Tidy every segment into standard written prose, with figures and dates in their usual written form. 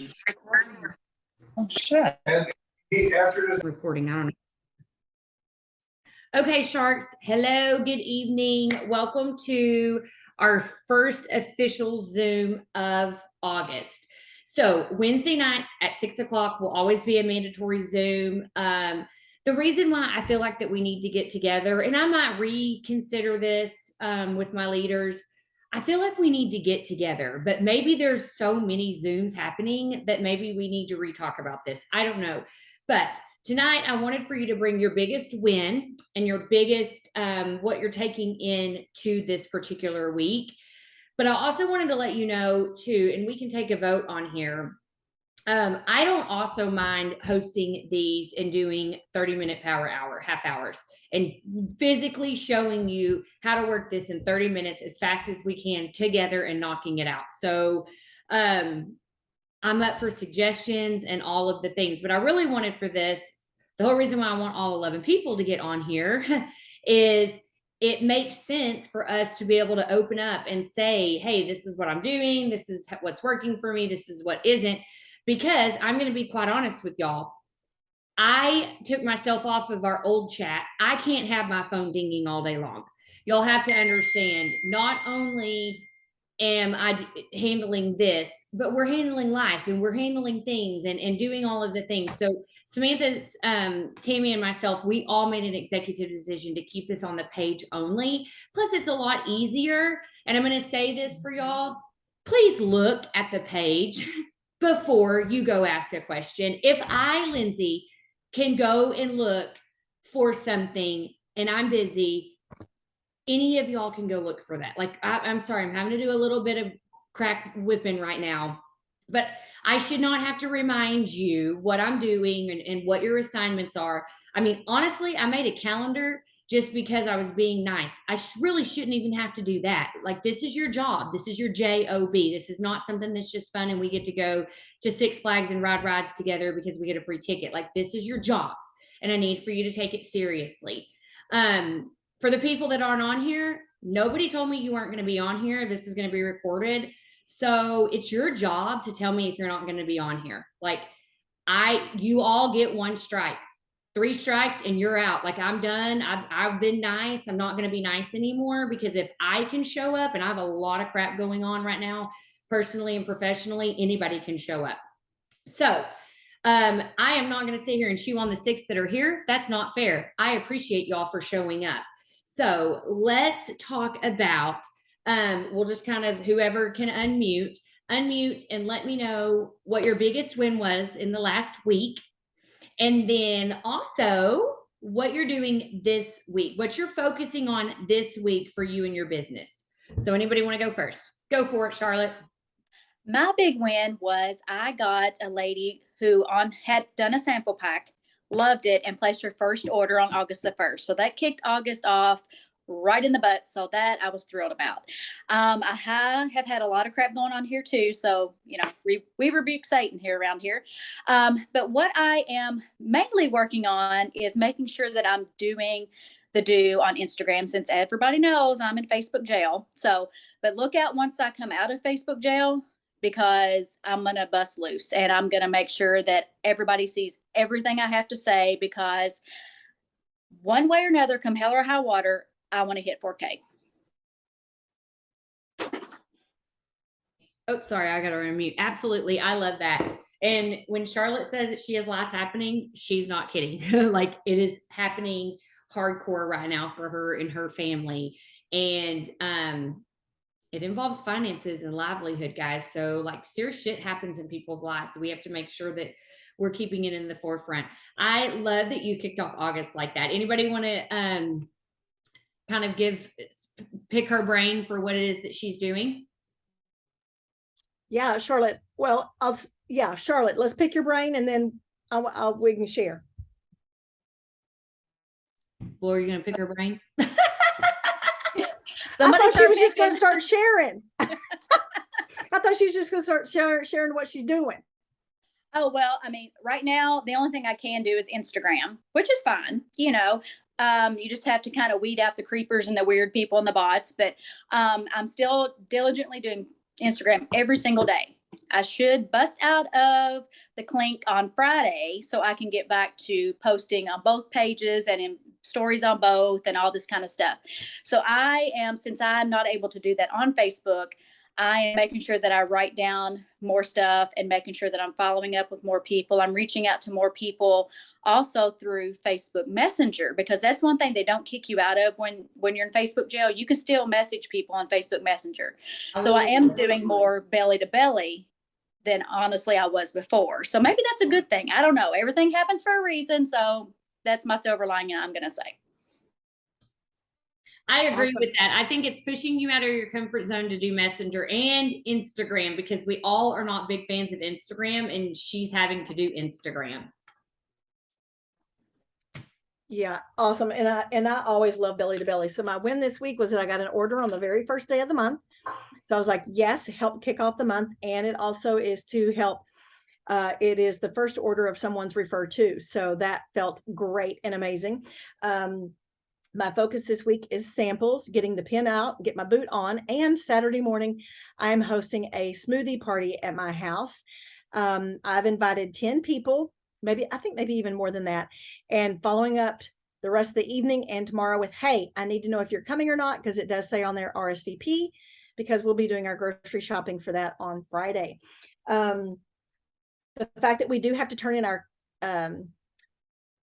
Oh, shit. Recording. I don't know. Okay, Sharks. Hello. Good evening. Welcome to our first official Zoom of August. So Wednesday nights at 6 o'clock will always be a mandatory Zoom. The reason why I feel like that we need to get together, and I might reconsider this with my leaders, I feel like we need to get together, but maybe there's so many Zooms happening that maybe we need to re-talk about this. I don't know. But tonight, I wanted for you to bring your biggest win and your biggest, what you're taking in to this particular week. But I also wanted to let you know too, and we can take a vote on here. I don't also mind hosting these and doing 30-minute power hour, half hours, and physically showing you how to work this in 30 minutes as fast as we can together and knocking it out. So I'm up for suggestions and all of the things, but I really wanted for this, the whole reason why I want all 11 people to get on here is it makes sense for us to be able to open up and say, hey, this is what I'm doing. This is what's working for me. This is what isn't. Because I'm going to be quite honest with y'all. I took myself off of our old chat. I can't have my phone dinging all day long. Y'all have to understand, not only am I handling this, but we're handling life and we're handling things and doing all of the things. So Samantha's, Tammy and myself, we all made an executive decision to keep this on the page only. Plus it's a lot easier. And I'm going to say this for y'all, please look at the page before you go ask a question. If I, Lindsay, can go and look for something and I'm busy, any of y'all can go look for that. Like, I'm sorry, I'm having to do a little bit of crack whipping right now, but I should not have to remind you what I'm doing and what your assignments are. I mean, honestly, I made a calendar just because I was being nice. I really shouldn't even have to do that. Like, this is your job. This is your job. This is not something that's just fun and we get to go to Six Flags and ride rides together because we get a free ticket. Like, this is your job and I need for you to take it seriously. For the people that aren't on here, nobody told me you weren't going to be on here. This is going to be recorded. So it's your job to tell me if you're not going to be on here. Like, you all get one strike. 3 strikes and you're out. Like, I'm done. I've been nice. I'm not going to be nice anymore, because if I can show up, and I have a lot of crap going on right now, personally and professionally, anybody can show up. So I am not going to sit here and chew on the 6 that are here. That's not fair. I appreciate y'all for showing up. So let's talk about, we'll just kind of, whoever can unmute and let me know what your biggest win was in the last week. And then also what you're doing this week, what you're focusing on this week for you and your business. So anybody want to go first? Go for it, Charlotte. My big win was I got a lady who had done a sample pack, loved it, and placed her first order on August the 1st. So that kicked August off right in the butt. So that I was thrilled about. I have had a lot of crap going on here too. So, we rebuke Satan here around here. But what I am mainly working on is making sure that I'm doing the do on Instagram, since everybody knows I'm in Facebook jail. So, but look out once I come out of Facebook jail, because I'm going to bust loose and I'm going to make sure that everybody sees everything I have to say, because one way or another, come hell or high water, I want to hit 4K. Oh, sorry, I got to unmute. Absolutely. I love that. And when Charlotte says that she has life happening, she's not kidding. Like, it is happening hardcore right now for her and her family. And it involves finances and livelihood, guys. So, like, serious shit happens in people's lives. We have to make sure that we're keeping it in the forefront. I love that you kicked off August like that. Anybody want to kind of pick her brain for what it is that she's doing? Yeah, Charlotte. Well, Charlotte, let's pick your brain and then we can share. Well, are you going to pick her brain? I thought she was just going to start sharing. I thought she was just going to start sharing what she's doing. Oh, well, I mean, right now, the only thing I can do is Instagram, which is fine. You just have to kind of weed out the creepers and the weird people and the bots. But I'm still diligently doing Instagram every single day. I should bust out of the clink on Friday so I can get back to posting on both pages and in stories on both and all this kind of stuff. So since I'm not able to do that on Facebook, I am making sure that I write down more stuff and making sure that I'm following up with more people. I'm reaching out to more people also through Facebook Messenger, because that's one thing they don't kick you out of when you're in Facebook jail. You can still message people on Facebook Messenger. So I am doing more belly to belly than honestly I was before. So maybe that's a good thing. I don't know. Everything happens for a reason. So that's my silver lining, I'm going to say. I agree Awesome. with that. I think it's pushing you out of your comfort zone to do Messenger and Instagram, because we all are not big fans of Instagram, and she's having to do Instagram. Yeah, awesome. And I always love belly to belly. So my win this week was that I got an order on the very first day of the month. So I was like, yes, help kick off the month. And it also is to help. It is the first order of someone's referred to. So that felt great and amazing. My focus this week is samples, getting the pin out, get my boot on, and Saturday morning, I'm hosting a smoothie party at my house. I've invited 10 people, I think maybe even more than that, and following up the rest of the evening and tomorrow with, hey, I need to know if you're coming or not, because it does say on there RSVP, because we'll be doing our grocery shopping for that on Friday. The fact that we do have to turn in our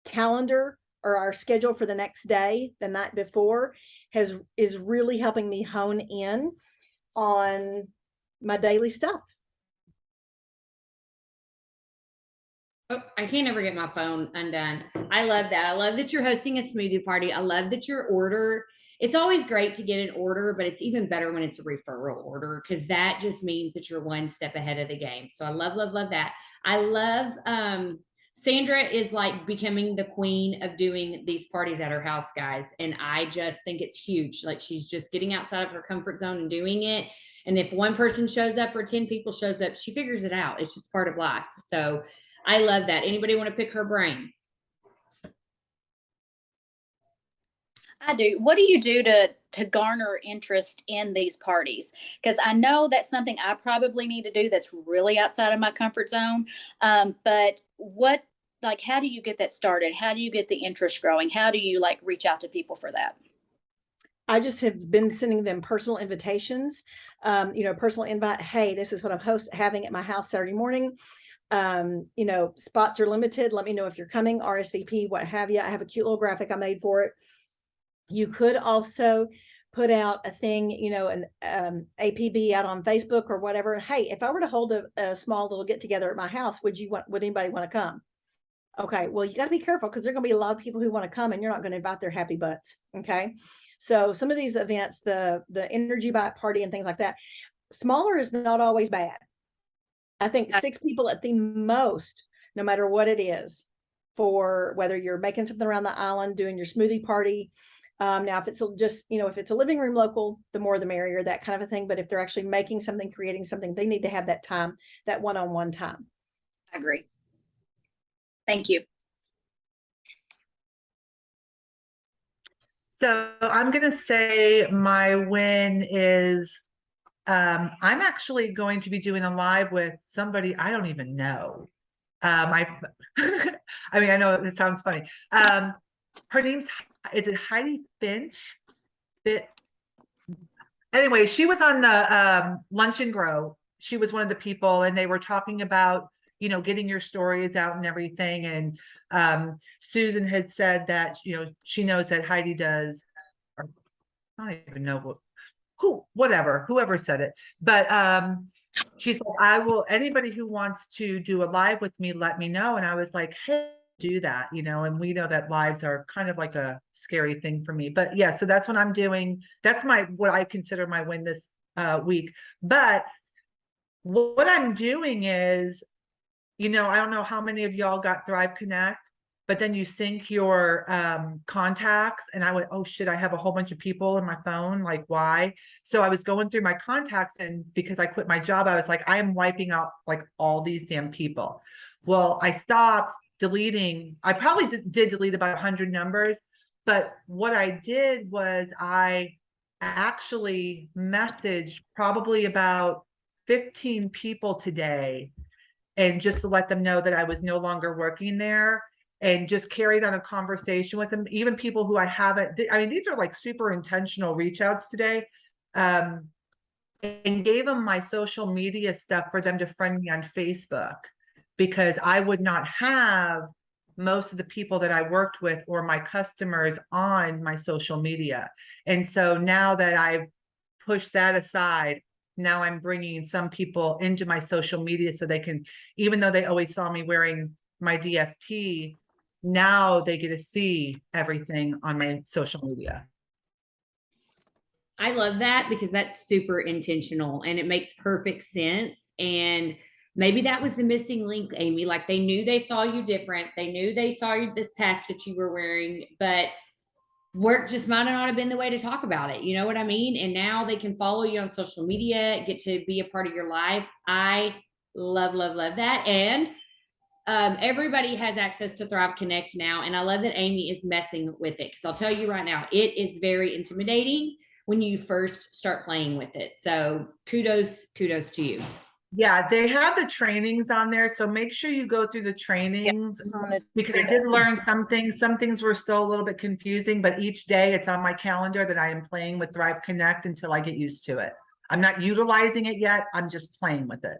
calendar or our schedule for the next day, the night before, is really helping me hone in on my daily stuff. Oh, I can't ever get my phone undone. I love that. I love that you're hosting a smoothie party. I love that your order. It's always great to get an order, but it's even better when it's a referral order, because that just means that you're one step ahead of the game. So I love, love, love that. I love Sandra is like becoming the queen of doing these parties at her house, guys. And I just think it's huge. Like, she's just getting outside of her comfort zone and doing it. And if one person shows up or 10 people shows up, she figures it out. It's just part of life. So I love that. Anybody want to pick her brain? I do. What do you do to garner interest in these parties? Because I know that's something I probably need to do that's really outside of my comfort zone. But how do you get that started? How do you get the interest growing? How do you reach out to people for that? I just have been sending them personal invitations, personal invite. Hey, this is what I'm having at my house Saturday morning. Spots are limited. Let me know if you're coming, RSVP, what have you. I have a cute little graphic I made for it. You could also put out a thing, an APB out on Facebook or whatever. Hey, if I were to hold a small little get together at my house, would anybody want to come? Okay, well, you got to be careful, because there are going to be a lot of people who want to come and you're not going to invite their happy butts. Okay. So some of these events, the Energy Bite party and things like that, smaller is not always bad. I think 6 people at the most, no matter what it is, for whether you're making something around the island, doing your smoothie party. Now, if it's just, if it's a living room local, the more the merrier, that kind of a thing. But if they're actually making something, creating something, they need to have that time, that one-on-one time. I agree. Thank you. So I'm going to say my win is I'm actually going to be doing a live with somebody I don't even know. I mean, I know it sounds funny. Her name's, is it Heidi Finch? Anyway, she was on the Lunch and Grow. She was one of the people, and they were talking about, getting your stories out and everything. And Susan had said that, she knows that Heidi does, or I don't even know whoever said it. But she said, anybody who wants to do a live with me, let me know. And I was like, hey, do that, and we know that lives are kind of like a scary thing for me. But yeah, so that's what I'm doing. That's what I consider my win this week. But what I'm doing is, I don't know how many of y'all got Thrive Connect, but then you sync your contacts, and I went, oh shit, I have a whole bunch of people in my phone. Like, why? So I was going through my contacts, and because I quit my job, I was like, I am wiping out like all these damn people. Well, I stopped deleting. I probably did delete about 100 numbers, but what I did was I actually messaged probably about 15 people today, and just to let them know that I was no longer working there, and just carried on a conversation with them, even people who I haven't, I mean, these are like super intentional reach outs today. And gave them my social media stuff for them to friend me on Facebook, because I would not have most of the people that I worked with or my customers on my social media. And so now that I've pushed that aside, now I'm bringing some people into my social media so they can, even though they always saw me wearing my DFT, now they get to see everything on my social media. I love that because that's super intentional and it makes perfect sense. And maybe that was the missing link, Amy. Like they knew they saw you different. They knew they saw you this patch that you were wearing, but work just might not have been the way to talk about it. You know what I mean? And now they can follow you on social media, get to be a part of your life. I love, love, love that. And everybody has access to Thrive Connect now. And I love that Amy is messing with it. Cause I'll tell you right now, it is very intimidating when you first start playing with it. So kudos to you. Yeah, they have the trainings on there, so make sure you go through the trainings, because I did learn some things were still a little bit confusing, but each day it's on my calendar that I am playing with Thrive Connect until I get used to it. I'm not utilizing it yet, I'm just playing with it.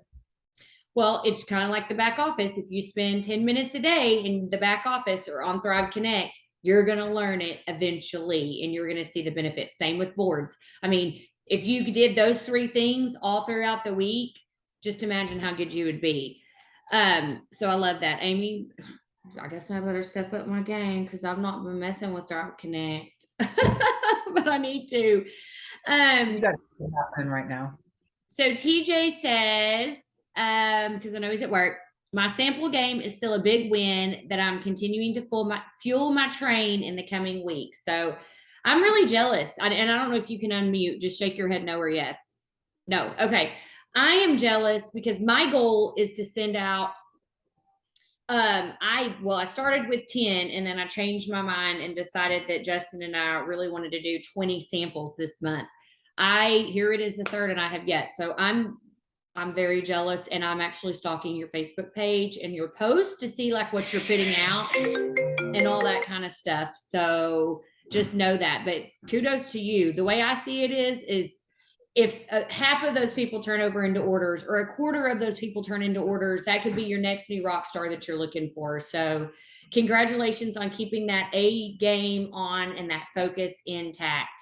Well, it's kind of like the back office. If you spend 10 minutes a day in the back office or on Thrive Connect, you're going to learn it eventually and you're going to see the benefits. Same with boards. I mean, if you did those 3 things all throughout the week, just imagine how good you would be. So I love that. Amy, I guess I better step up my game because I've not been messing with Thrive Connect, but I need to. You got it happening right now. So TJ says, because I know he's at work, my sample game is still a big win that I'm continuing to fuel my train in the coming weeks. So I'm really jealous. And I don't know if you can unmute, just shake your head no or yes. No. Okay. I am jealous because my goal is to send out, I started with 10 and then I changed my mind and decided that Justin and I really wanted to do 20 samples this month. Here it is the 3rd and I have yet. So I'm very jealous and I'm actually stalking your Facebook page and your posts to see like what you're putting out and all that kind of stuff. So just know that, but kudos to you. The way I see it is if half of those people turn over into orders or a quarter of those people turn into orders, that could be your next new rock star that you're looking for. So congratulations on keeping that A game on and that focus intact.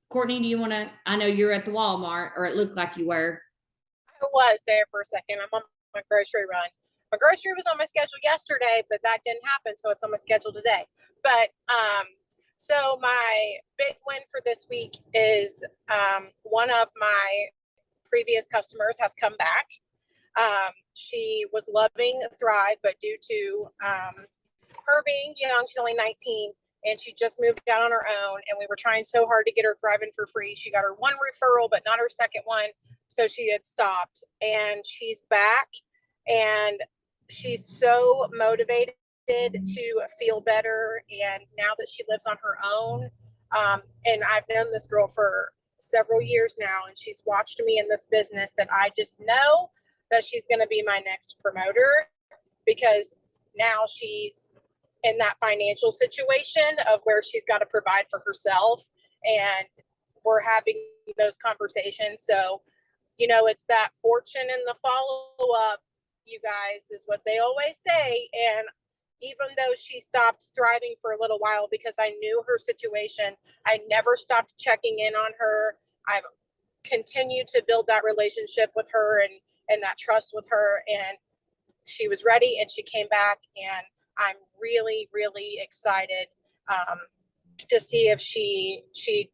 Courtney, do you want to, I know you're at the Walmart or it looked like you were. I was there for a second. I'm on my grocery run. My grocery was on my schedule yesterday, but that didn't happen. So it's on my schedule today. But, so my big win for this week is one of my previous customers has come back. She was loving Thrive, but due to her being young, she's only 19, and she just moved out on her own. And we were trying so hard to get her thriving for free. She got her 1 referral, but not her second one. So she had stopped, and she's back, and she's so motivated to feel better. And now that she lives on her own, and I've known this girl for several years now, and she's watched me in this business, that I just know that she's going to be my next promoter, because now she's in that financial situation of where she's got to provide for herself, and we're having those conversations. So, you know, it's that fortune in the follow-up, you guys, is what they always say. And even though she stopped thriving for a little while because I knew her situation, I never stopped checking in on her. I've continued to build that relationship with her and that trust with her. And she was ready and she came back, and I'm really, really excited to see if she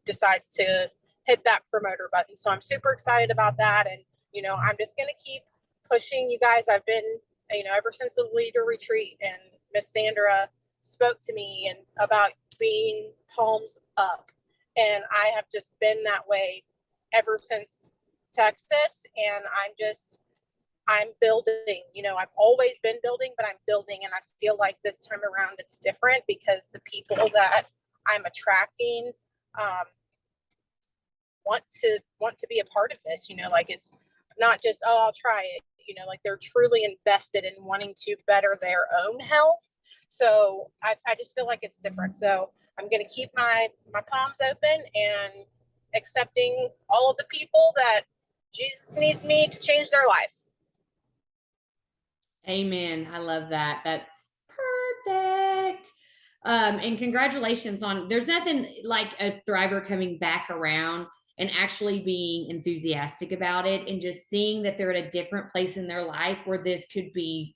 decides to hit that promoter button. So I'm super excited about that. And, you know, I'm just going to keep pushing you guys. I've been, you know, ever since the leader retreat, and Miss Sandra spoke to me and about being palms up. And I have just been that way ever since Texas. And I'm building, you know, I've always been building, but I'm building. And I feel like this time around it's different because the people that I'm attracting want to be a part of this, like it's not just, oh, I'll try it, like they're truly invested in wanting to better their own health. So I just feel like it's different. So I'm going to keep my palms open and accepting all of the people that Jesus needs me to change their life. Amen. I love that. That's perfect. And congratulations on, there's nothing like a thriver coming back around and actually being enthusiastic about it and just seeing that they're at a different place in their life where this could be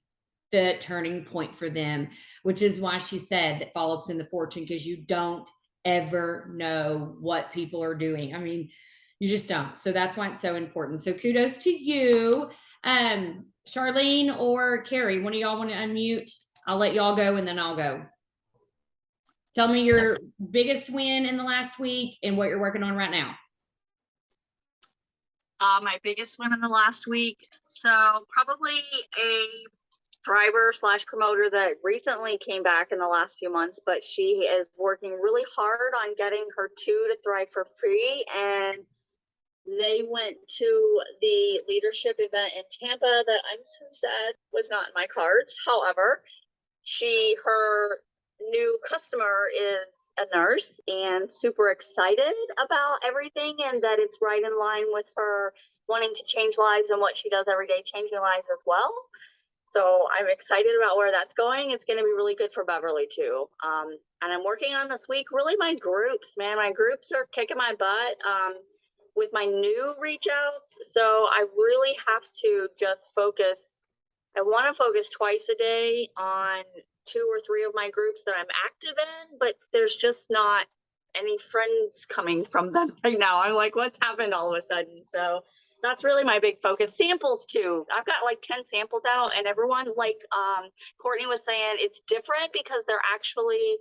the turning point for them, which is why she said that follow-ups in the fortune, because you don't ever know what people are doing. I mean, you just don't. So that's why it's so important. So kudos to you. Charlene or Carrie, one of y'all want to unmute? I'll let y'all go and then I'll go. Tell me your biggest win in the last week and what you're working on right now. My biggest win in the last week. So probably a thriver / promoter that recently came back in the last few months, but she is working really hard on getting her 2 to Thrive for free. And they went to the leadership event in Tampa that I'm so sad was not in my cards. However, her new customer is a nurse and super excited about everything, and that it's right in line with her wanting to change lives and what she does every day, changing lives as well. So I'm excited about where that's going. It's going to be really good for Beverly too. And I'm working on this week, really my groups, man. My groups are kicking my butt with my new reach outs. So I really have to just focus. I want to focus twice a day on 2 or 3 of my groups that I'm active in, but there's just not any friends coming from them right now. I'm like, what's happened all of a sudden? So that's really my big focus. Samples too. I've got like 10 samples out, and everyone, like Courtney was saying, it's different because they're actually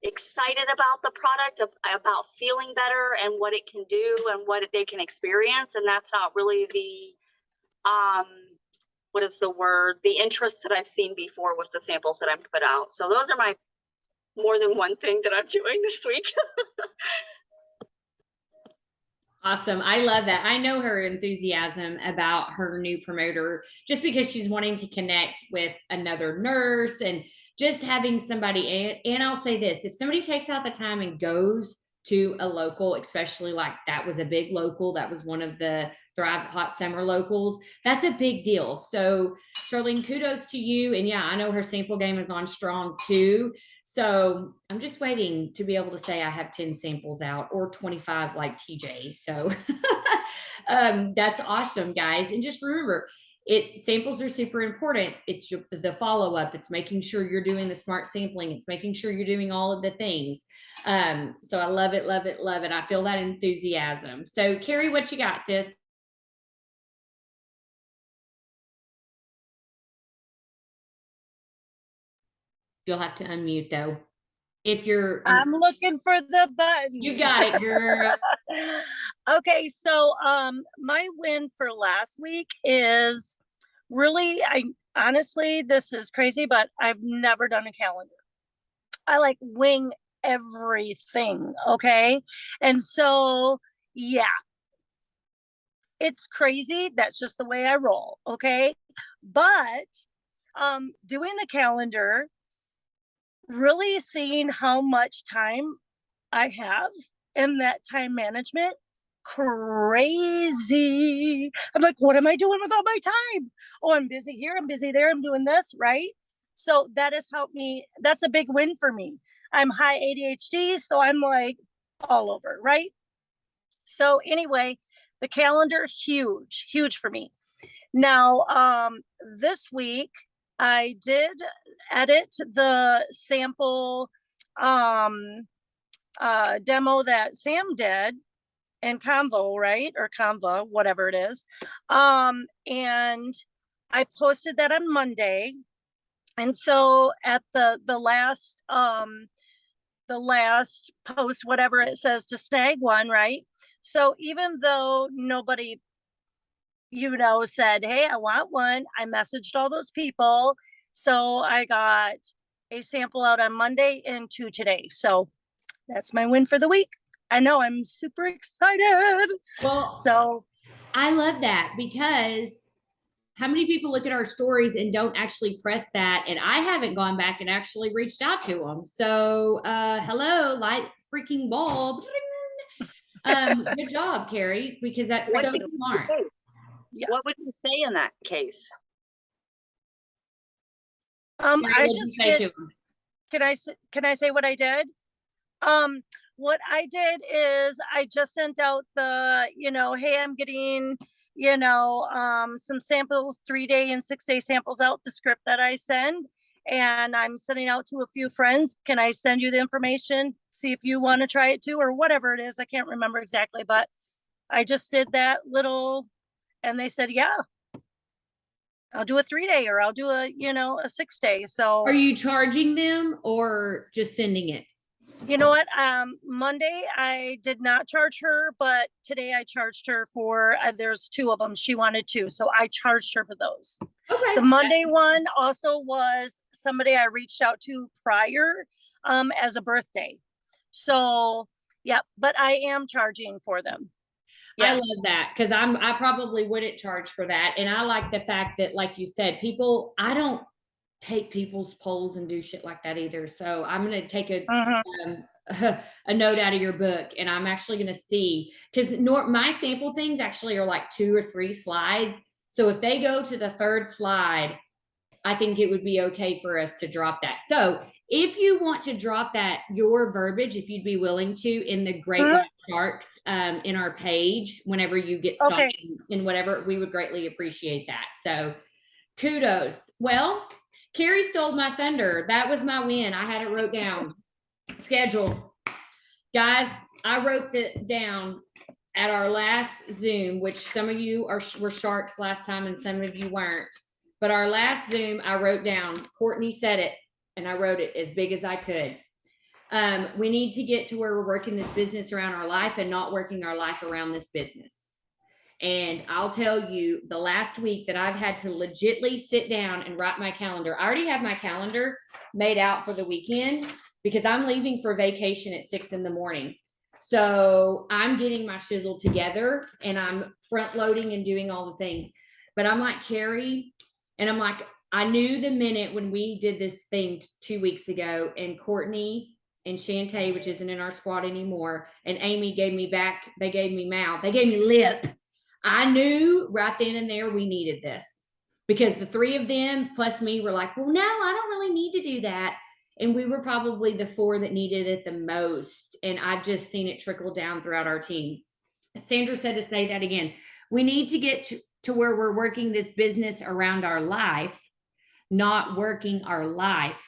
excited about the product, about feeling better and what it can do and what they can experience. And that's not really the what is the word? The interest that I've seen before with the samples that I've put out. So those are my more than one thing that I'm doing this week. Awesome. I love that. I know her enthusiasm about her new promoter just because she's wanting to connect with another nurse and just having somebody. And I'll say this, if somebody takes out the time and goes to a local, especially like that was a big local, that was one of the Thrive Hot Summer locals, that's a big deal. So Charlene, kudos to you. And yeah, I know her sample game is on strong too. So I'm just waiting to be able to say I have 10 samples out or 25 like TJ. So that's awesome, guys. And just remember, samples are super important. It's the follow-up. It's making sure you're doing the smart sampling. It's making sure you're doing all of the things. So I love it, love it, love it. I feel that enthusiasm. So Carrie, what you got, sis? You'll have to unmute though. If you're, I'm looking for the button. you got it, girl. Okay, so my win for last week is really, honestly, this is crazy, but I've never done a calendar. I like wing everything, okay? And so, yeah, it's crazy. That's just the way I roll, okay? But doing the calendar, really seeing how much time I have in that time management, crazy. I'm like, what am I doing with all my time? Oh, I'm busy here, I'm busy there, I'm doing this, right? So that has helped me. That's a big win for me. I'm high ADHD, so I'm like all over, right? So anyway, the calendar, huge for me. Now, this week, I did edit the sample demo that Sam did in Convo, right? Or Canva, whatever it is. And I posted that on Monday. And so at the last post, whatever it says to snag one, right? So even though nobody said, hey, I want one, I messaged all those people. So I got a sample out on Monday and 2 today. So that's my win for the week. I know, I'm super excited. Well, So, I love that because how many people look at our stories and don't actually press that? And I haven't gone back and actually reached out to them. So, hello, light freaking bulb. Good job, Carrie, because that's What so would you smart. say? Yeah. What would you say in that case? Carrie, I what'd you just say did, to 'em? can I say what I did? What I did is I just sent out the, hey, I'm getting, some samples, 3-day and 6-day samples out, the script that I send. And I'm sending out to a few friends. Can I send you the information? See if you want to try it too, or whatever it is. I can't remember exactly, but I just did that little, and they said, yeah, I'll do a 3-day or I'll do a 6-day. So Are you charging them or just sending it? you know what? Monday I did not charge her, but today I charged her for, there's 2 of them. She wanted 2. So I charged her for those. Okay. The Monday one also was somebody I reached out to prior, as a birthday. So, yeah, but I am charging for them. I Yes. love that because I probably wouldn't charge for that. And I like the fact that, like you said, I don't take people's polls and do shit like that either. So I'm going to take Mhm. a note out of your book, and I'm actually going to see, because my sample things actually are like 2 or 3 slides. So if they go to the 3rd slide, I think it would be okay for us to drop that. So if you want to drop that, your verbiage, if you'd be willing to, in the Great Mhm. White Sharks, in our page, whenever you get stopped Okay. in whatever, we would greatly appreciate that. So kudos. Well, Carrie stole my thunder. That was my win. I had it wrote down. Schedule. Guys, I wrote that down at our last Zoom, which some of you were sharks last time and some of you weren't. But our last Zoom, I wrote down, Courtney said it, and I wrote it as big as I could. We need to get to where we're working this business around our life and not working our life around this business. And I'll tell you, the last week that I've had to legitly sit down and write my calendar, I already have my calendar made out for the weekend because I'm leaving for vacation at 6 a.m. So I'm getting my shizzle together and I'm front loading and doing all the things. But I'm like, Carrie, and I'm like, I knew the minute when we did this thing 2 weeks ago, and Courtney and Shantae, which isn't in our squad anymore, and Amy gave me back, they gave me mouth, they gave me lip. I knew right then and there we needed this, because the 3 of them plus me were like, well, no, I don't really need to do that. And we were probably the 4 that needed it the most. And I've just seen it trickle down throughout our team. Sandra said to say that again. We need to get to where we're working this business around our life, not working our life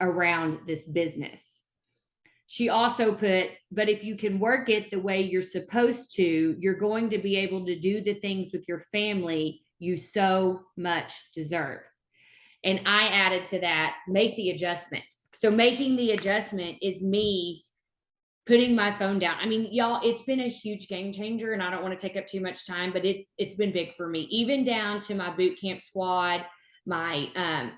around this business. She also put, but if you can work it the way you're supposed to, you're going to be able to do the things with your family you so much deserve. And I added to that, make the adjustment. So making the adjustment is me putting my phone down. I mean, y'all, it's been a huge game changer, and I don't want to take up too much time, but it's been big for me, even down to my boot camp squad, my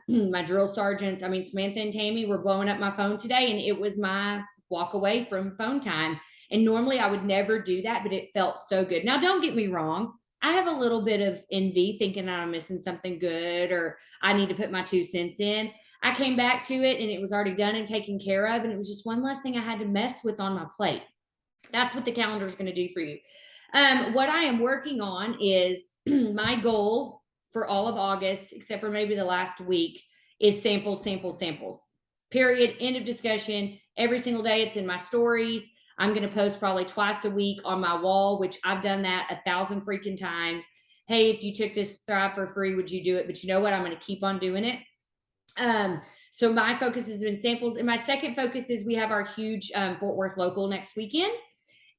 my drill sergeants. I mean, Samantha and Tammy were blowing up my phone today, and it was my walk away from phone time. And normally I would never do that, but it felt so good. Now, don't get me wrong. I have a little bit of envy thinking that I'm missing something good or I need to put my 2 cents in. I came back to it and it was already done and taken care of. And it was just one less thing I had to mess with on my plate. That's what the calendar is going to do for you. What I am working on is my goal for all of August, except for maybe the last week, is samples, samples, samples. Period. End of discussion. Every single day it's in my stories. I'm going to post probably twice a week on my wall, which I've done that 1,000 freaking times. Hey, if you took this Thrive for free, would you do it? But you know what? I'm going to keep on doing it. So my focus has been samples. And my second focus is we have our huge Fort Worth local next weekend.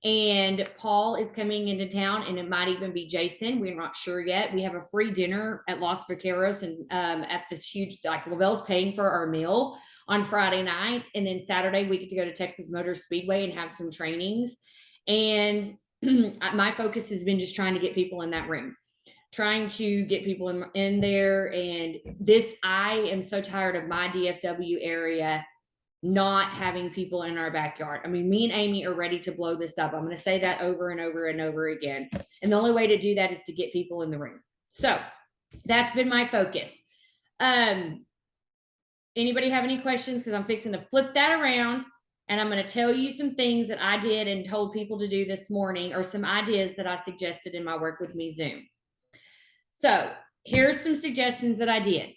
And Paul is coming into town, and it might even be Jason. We're not sure yet. We have a free dinner at Los Vaqueros and at this huge, like Lavelle's paying for our meal on Friday night. And then Saturday we get to go to Texas Motor Speedway and have some trainings. And my focus has been just trying to get people in that room, trying to get people in there. And this, I am so tired of my DFW area not having people in our backyard. I mean, me and Amy are ready to blow this up. I'm going to say that over and over and over again. And the only way to do that is to get people in the room. So that's been my focus. Anybody have any questions? Because I'm fixing to flip that around and I'm going to tell you some things that I did and told people to do this morning, or some ideas that I suggested in my Work With Me Zoom. So here's some suggestions that I did.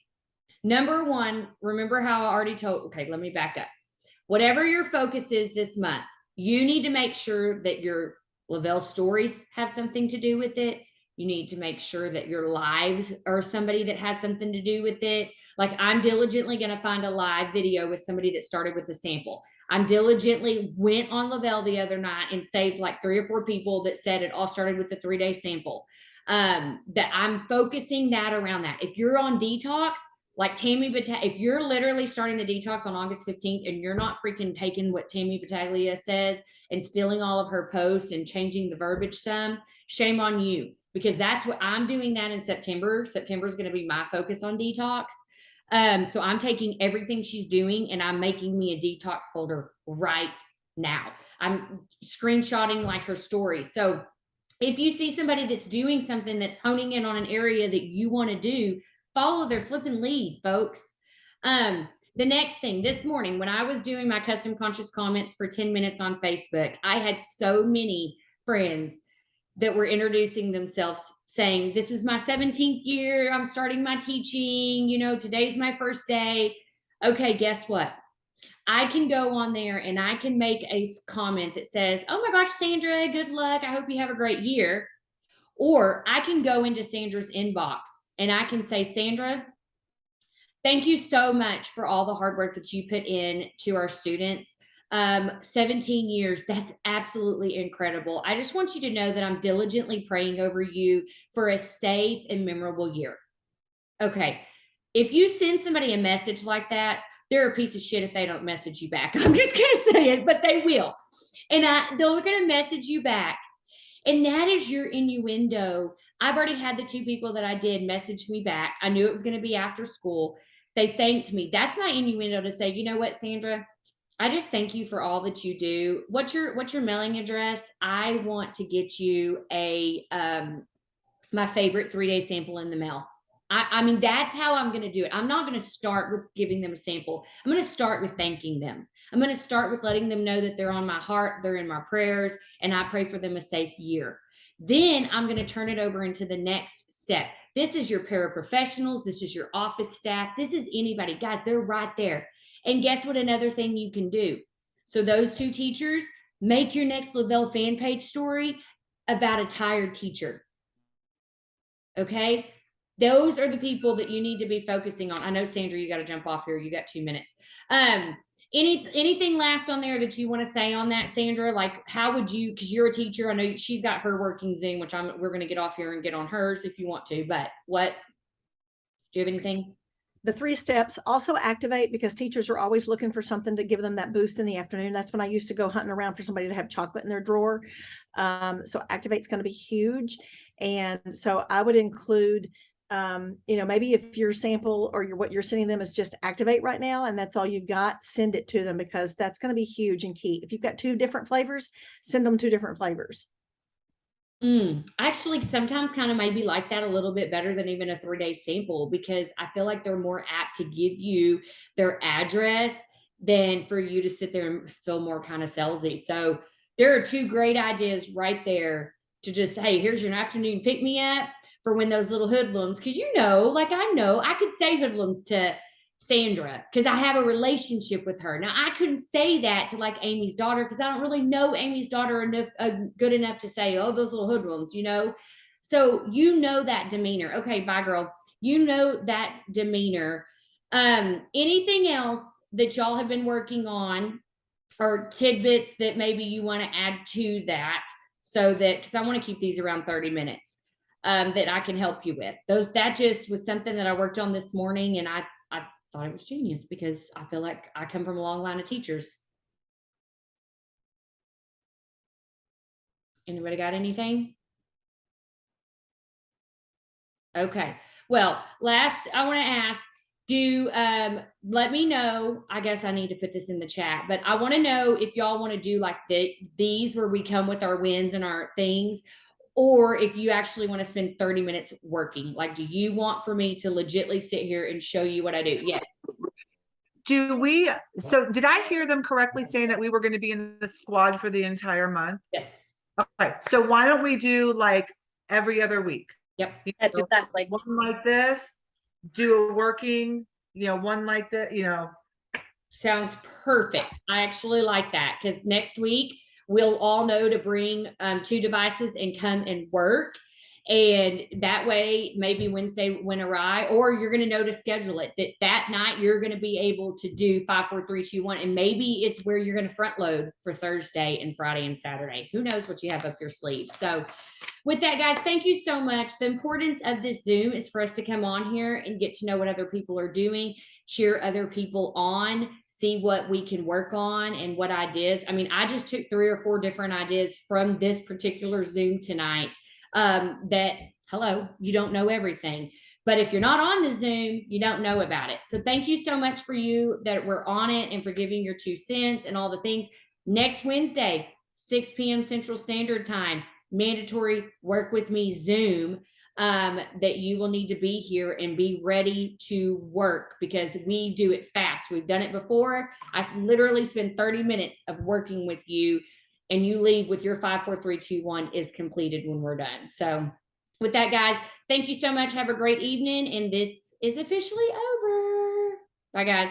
Number one, remember how I already told, okay, let me back up. Whatever your focus is this month, you need to make sure that your Lavelle stories have something to do with it. You need to make sure that your lives are somebody that has something to do with it. Like, I'm diligently going to find a live video with somebody that started with the sample. I'm diligently went on Lavelle the other night and saved like 3 or 4 people that said it all started with the 3-day sample. That I'm focusing that around that. If you're on detox, like Tammy Battaglia, if you're literally starting the detox on August 15th and you're not freaking taking what Tammy Battaglia says and stealing all of her posts and changing the verbiage some, shame on you, because that's what I'm doing that in September. September is going to be my focus on detox. So I'm taking everything she's doing and I'm making me a detox folder right now. I'm screenshotting like her stories. So if you see somebody that's doing something that's honing in on an area that you want to do, follow their flipping lead, folks. The next thing, this morning, when I was doing my custom conscious comments for 10 minutes on Facebook, I had so many friends that were introducing themselves saying, this is my 17th year. I'm starting my teaching. You know, today's my first day. Okay, guess what? I can go on there and I can make a comment that says, oh my gosh, Sandra, good luck. I hope you have a great year. Or I can go into Sandra's inbox and I can say, Sandra, thank you so much for all the hard work that you put in to our students. 17 years, that's absolutely incredible. I just want you to know that I'm diligently praying over you for a safe and memorable year. Okay. If you send somebody a message like that, they're a piece of shit if they don't message you back. I'm just going to say it, but they will. And they're going to message you back. And that is your innuendo. I've already had the 2 people that I did message me back. I knew it was going to be after school. They thanked me. That's my innuendo to say, you know what, Sandra, I just thank you for all that you do. What's your mailing address? I want to get you a my favorite 3-day sample in the mail. I mean, that's how I'm going to do it. I'm not going to start with giving them a sample. I'm going to start with thanking them. I'm going to start with letting them know that they're on my heart, they're in my prayers, and I pray for them a safe year. Then I'm going to turn it over into the next step. This is your paraprofessionals. This is your office staff. This is anybody. Guys, they're right there. And guess what? Another thing you can do. So those 2 teachers, make your next Lavelle fan page story about a tired teacher. Okay? Those are the people that you need to be focusing on. I know, Sandra, you got to jump off here. You got 2 minutes. Anything last on there that you want to say on that, Sandra? Like, how would you, because you're a teacher, I know she's got her working Zoom, which we're going to get off here and get on hers if you want to, but what, do you have anything? The 3 steps also activate, because teachers are always looking for something to give them that boost in the afternoon. That's when I used to go hunting around for somebody to have chocolate in their drawer. So activate's going to be huge. And so I would include, maybe if your sample or what you're sending them is just activate right now, and that's all you've got, send it to them, because that's going to be huge and key. If you've got 2 different flavors, send them 2 different flavors. Actually, sometimes kind of maybe like that a little bit better than even a 3-day sample, because I feel like they're more apt to give you their address than for you to sit there and feel more kind of salesy. So there are 2 great ideas right there to just, hey, here's your afternoon pick me up for when those little hoodlums, because I know I could say hoodlums to Sandra because I have a relationship with her. Now, I couldn't say that to like Amy's daughter because I don't really know Amy's daughter enough, good enough to say, oh, those little hoodlums, So that demeanor. Okay, bye, girl. That demeanor. Anything else that y'all have been working on or tidbits that maybe you want to add to that, so that, because I want to keep these around 30 minutes, that I can help you with. That just was something that I worked on this morning, and I thought it was genius because I feel like I come from a long line of teachers. Anybody got anything? Okay. Well, last I want to ask, let me know. I guess I need to put this in the chat, but I want to know if y'all want to do like these where we come with our wins and our things, or if you actually want to spend 30 minutes working. Like, do you want for me to legitly sit here and show you what I do? Yes. So did I hear them correctly saying that we were going to be in the squad for the entire month? Yes. Okay, so why don't we do like every other week? Yep. That's So, exactly. one like this, do a working, one like that, Sounds perfect. I actually like that because next week we'll all know to bring 2 devices and come and work. And that way, maybe Wednesday went awry, or you're going to know to schedule it that night you're going to be able to do 5, 4, 3, 2, 1. And maybe it's where you're going to front load for Thursday and Friday and Saturday. Who knows what you have up your sleeve. So with that, guys, thank you so much. The importance of this Zoom is for us to come on here and get to know what other people are doing, cheer other people on, see what we can work on and what ideas. I mean, I just took 3 or 4 different ideas from this particular Zoom tonight. Hello, you don't know everything, but if you're not on the Zoom, you don't know about it. So thank you so much for you that we're on it and for giving your 2 cents and all the things. Next Wednesday, 6 p.m. Central Standard Time, mandatory Work With Me Zoom, that you will need to be here and be ready to work because we do it fast. We've done it before. I literally spend 30 minutes of working with you and you leave with your 5, 4, 3, 2, 1 is completed when we're done. So with that, guys, thank you so much. Have a great evening. And this is officially over. Bye, guys.